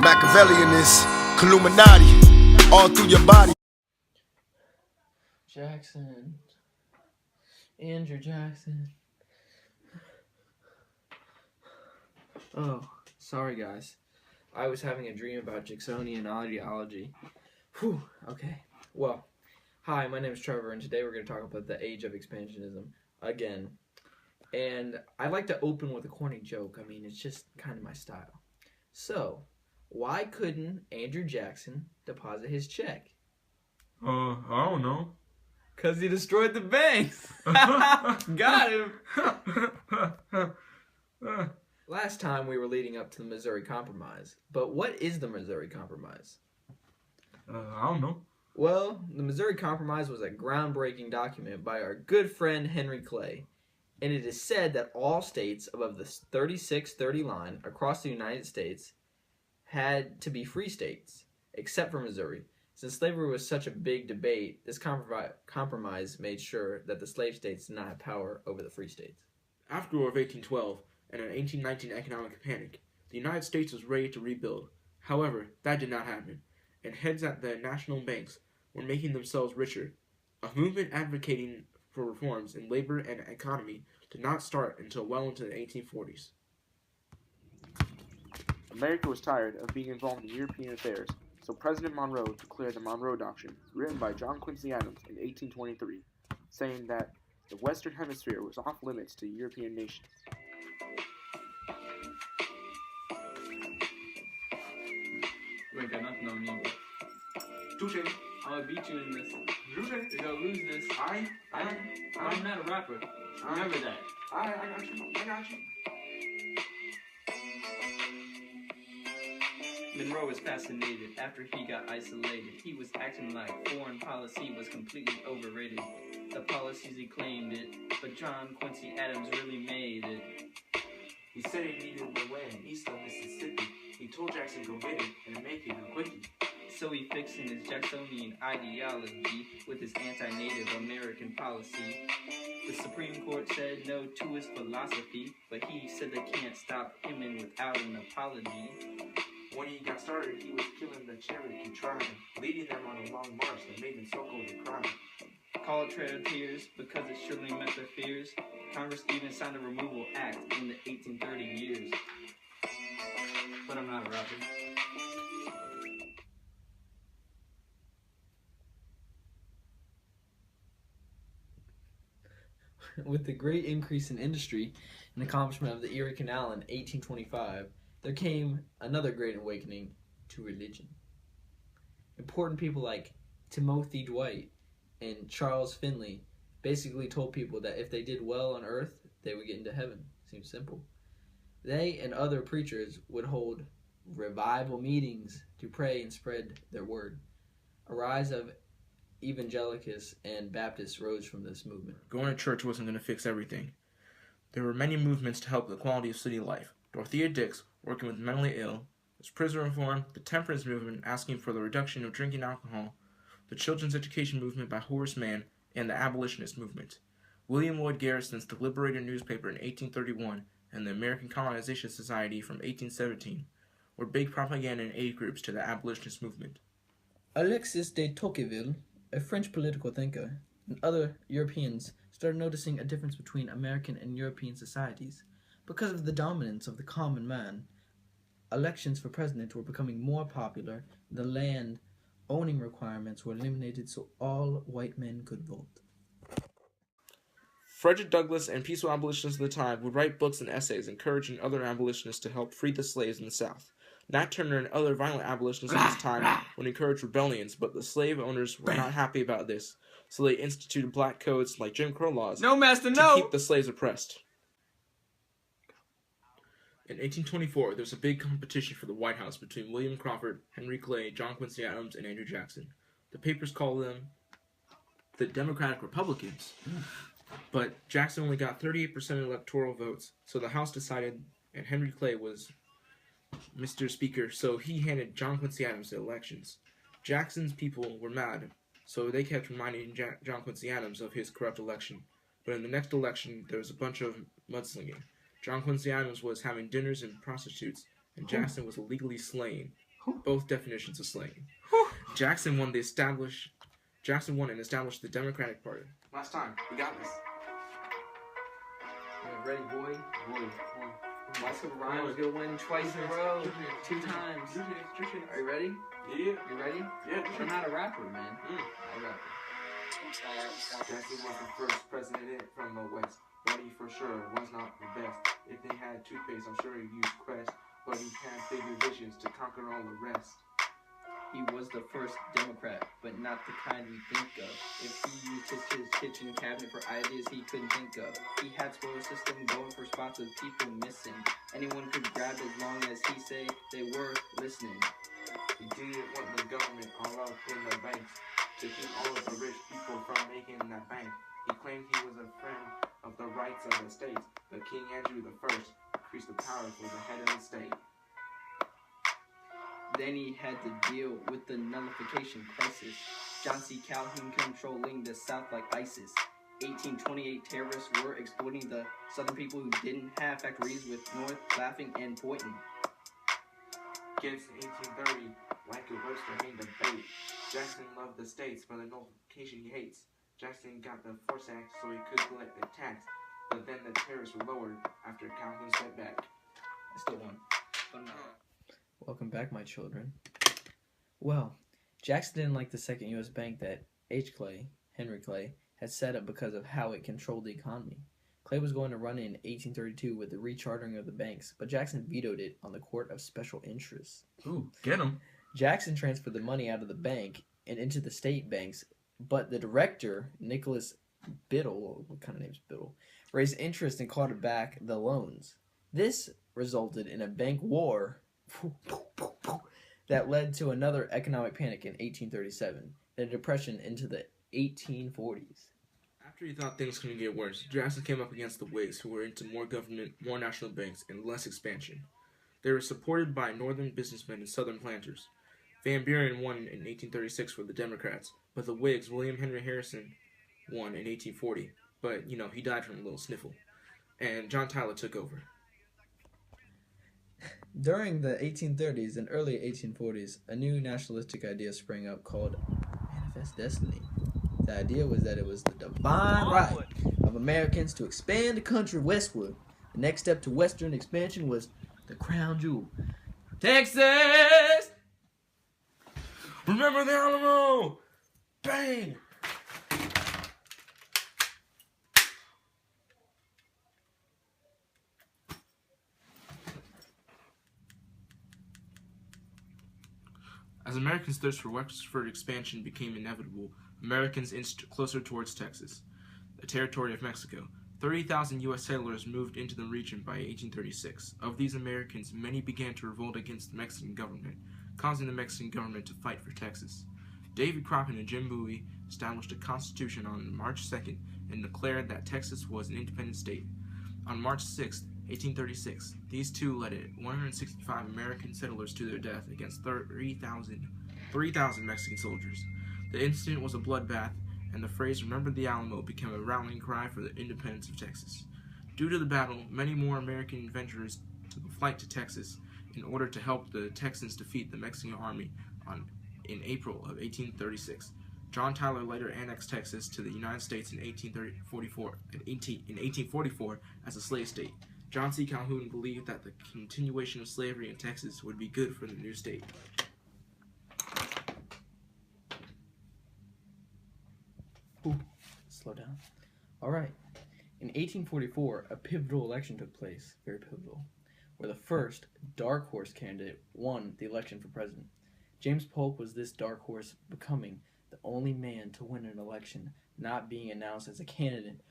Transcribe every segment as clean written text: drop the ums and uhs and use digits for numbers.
Machiavellian is Illuminati all through your body. Jackson. Andrew Jackson. Oh, sorry guys. I was having a dream about Jacksonian ideology. Whew, okay. Well, hi, my name is Trevor, and today we're going to talk about the age of expansionism again. And I like to open with a corny joke. I mean, it's just kind of my style. So, why couldn't Andrew Jackson deposit his check? I don't know. Because he destroyed the banks. Got him. Last time we were leading up to the Missouri Compromise. But what is the Missouri Compromise? I don't know. Well, the Missouri Compromise was a groundbreaking document by our good friend Henry Clay. And it is said that all states above the 36-30 line across the United States had to be free states, except for Missouri. Since slavery was such a big debate, this compromise made sure that the slave states did not have power over the free states. After the War of 1812 and an 1819 economic panic, the United States was ready to rebuild. However, that did not happen, and heads at the national banks were making themselves richer. A movement advocating for reforms in labor and economy did not start until well into the 1840s. America was tired of being involved in European affairs, so President Monroe declared the Monroe Doctrine, written by John Quincy Adams in 1823, saying that the Western Hemisphere was off limits to European nations. You ain't got nothing on me. Touche. I'm gonna beat you in this. Touche. You're gonna lose this. I'm not a rapper. Remember that. I got you. Monroe was fascinated after he got isolated. He was acting like foreign policy was completely overrated. The policies he claimed it, but John Quincy Adams really made it. He said he needed the land east of Mississippi. He told Jackson go get it and make it a quickie. So he fixed in his Jacksonian ideology with his anti-Native American policy. The Supreme Court said no to his philosophy, but he said they can't stop him in without an apology. When he got started, he was killing the Cherokee tribe, leading them on a long march that made them so cold to cry. Call it Trail of Tears because it surely met their fears. Congress even signed a removal act in the 1830 years. But I'm not a rapper. With the great increase in industry and accomplishment of the Erie Canal in 1825, there came another great awakening to religion. Important people like Timothy Dwight and Charles Finley basically told people that if they did well on earth, they would get into heaven. Seems simple. They and other preachers would hold revival meetings to pray and spread their word. A rise of evangelicals and Baptists rose from this movement. Going to church wasn't going to fix everything. There were many movements to help the quality of city life. Dorothea Dix, working with mentally ill, there's prison reform, the temperance movement asking for the reduction of drinking alcohol, the children's education movement by Horace Mann, and the abolitionist movement. William Lloyd Garrison's The Liberator newspaper in 1831 and the American Colonization Society from 1817 were big propaganda and aid groups to the abolitionist movement. Alexis de Tocqueville, a French political thinker, and other Europeans started noticing a difference between American and European societies. Because of the dominance of the common man, elections for president were becoming more popular. The land owning requirements were eliminated so all white men could vote. Frederick Douglass and peaceful abolitionists of the time would write books and essays encouraging other abolitionists to help free the slaves in the South. Nat Turner and other violent abolitionists of his time would encourage rebellions, but the slave owners were not happy about this, so they instituted black codes like Jim Crow laws to keep the slaves oppressed. In 1824, there was a big competition for the White House between William Crawford, Henry Clay, John Quincy Adams, and Andrew Jackson. The papers called them the Democratic Republicans, but Jackson only got 38% of electoral votes, so the House decided, and Henry Clay was Mr. Speaker, so he handed John Quincy Adams the elections. Jackson's people were mad, so they kept reminding John Quincy Adams of his corrupt election. But in the next election, there was a bunch of mudslinging. John Quincy Adams was having dinners and prostitutes, and Jackson was illegally slaying. both definitions of slang. Jackson won and established the Democratic Party. Last time, we got this. Ready, boy? Michael Ryan's gonna win twice in a row, 2 times. Are you ready? Yeah. You ready? Yeah. I'm not a rapper, man. Not a rapper. Jackson was the first president from the West, but he for sure was not the best. If they had toothpaste, I'm sure he used Crest, but he had bigger visions to conquer all the rest. He was the first Democrat, but not the kind we think of. If he used his kitchen cabinet for ideas he couldn't think of. He had spoil system going for spots with people missing. Anyone could grab as long as he say they were listening. He didn't want the government all up in the banks to keep all of the rich people from making that bank. He claimed he was a friend of the rights of the states, but King Andrew I increased the power for the head of the state. Then he had to deal with the nullification crisis. John C. Calhoun controlling the South like ISIS. 1828 terrorists were exploiting the Southern people who didn't have factories, with North laughing and pointing. Against 1830, Lincoln Webster made debate. Jackson loved the states, but the nullification he hates. Jackson got the Force Act so he could collect the tax, but then the tariffs were lowered after Calhoun stepped back. I still won. But no. Welcome back, my children. Well, Jackson didn't like the second U.S. bank that Henry Clay, had set up because of how it controlled the economy. Clay was going to run in 1832 with the rechartering of the banks, but Jackson vetoed it on the Court of Special Interests. Ooh, get him. Jackson transferred the money out of the bank and into the state banks, but the director, Nicholas Biddle, what kind of name is Biddle, raised interest and called back the loans. This resulted in a bank war that led to another economic panic in 1837 and a depression into the 1840s. After he thought things couldn't get worse, Jackson came up against the Whigs, who were into more government, more national banks, and less expansion. They were supported by northern businessmen and southern planters. Van Buren won in 1836 for the Democrats, but the Whigs, William Henry Harrison, won in 1840. But, he died from a little sniffle. And John Tyler took over. During the 1830s and early 1840s, a new nationalistic idea sprang up called Manifest Destiny. The idea was that it was the divine right of Americans to expand the country westward. The next step to western expansion was the crown jewel, Texas! Remember the Alamo! Bang! As Americans' thirst for westward expansion became inevitable, Americans inched closer towards Texas, the territory of Mexico. 30,000 U.S. settlers moved into the region by 1836. Of these Americans, many began to revolt against the Mexican government, causing the Mexican government to fight for Texas. David Crockett and Jim Bowie established a constitution on March 2nd and declared that Texas was an independent state. On March 6, 1836, these two led 165 American settlers to their death against 3,000 Mexican soldiers. The incident was a bloodbath, and the phrase "Remember the Alamo" became a rallying cry for the independence of Texas. Due to the battle, many more American adventurers took flight to Texas in order to help the Texans defeat the Mexican army in April of 1836. John Tyler later annexed Texas to the United States in 1844 as a slave state. John C. Calhoun believed that the continuation of slavery in Texas would be good for the new state. Slow down. All right. In 1844, a pivotal election took place, very pivotal, where the first dark horse candidate won the election for president. James Polk was this dark horse, becoming the only man to win an election not being announced as a candidate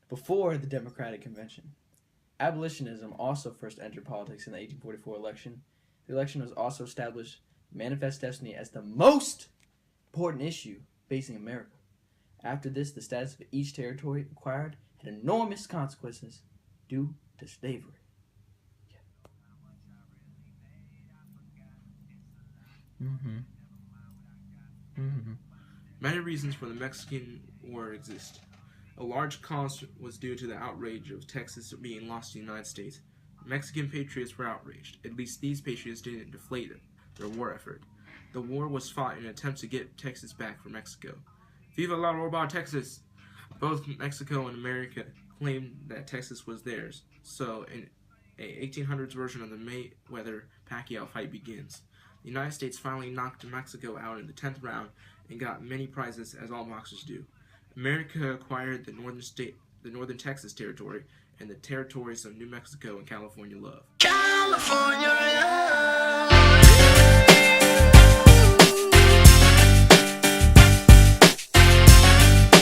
before the Democratic Convention. Abolitionism also first entered politics in the 1844 election. The election was also established Manifest Destiny as the most important issue facing America. After this, the status of each territory acquired had enormous consequences due to slavery. Many reasons for the Mexican War exist. A large cause was due to the outrage of Texas being lost to the United States. Mexican patriots were outraged. At least these patriots didn't deflate their war effort. The war was fought in an attempt to get Texas back from Mexico. Viva la Roba Texas! Both Mexico and America claimed that Texas was theirs. So, in a 1800s version of the Mayweather-Pacquiao fight begins. The United States finally knocked Mexico out in the 10th round and got many prizes, as all boxers do. America acquired the northern Texas territory and the territories of New Mexico and California love. California love.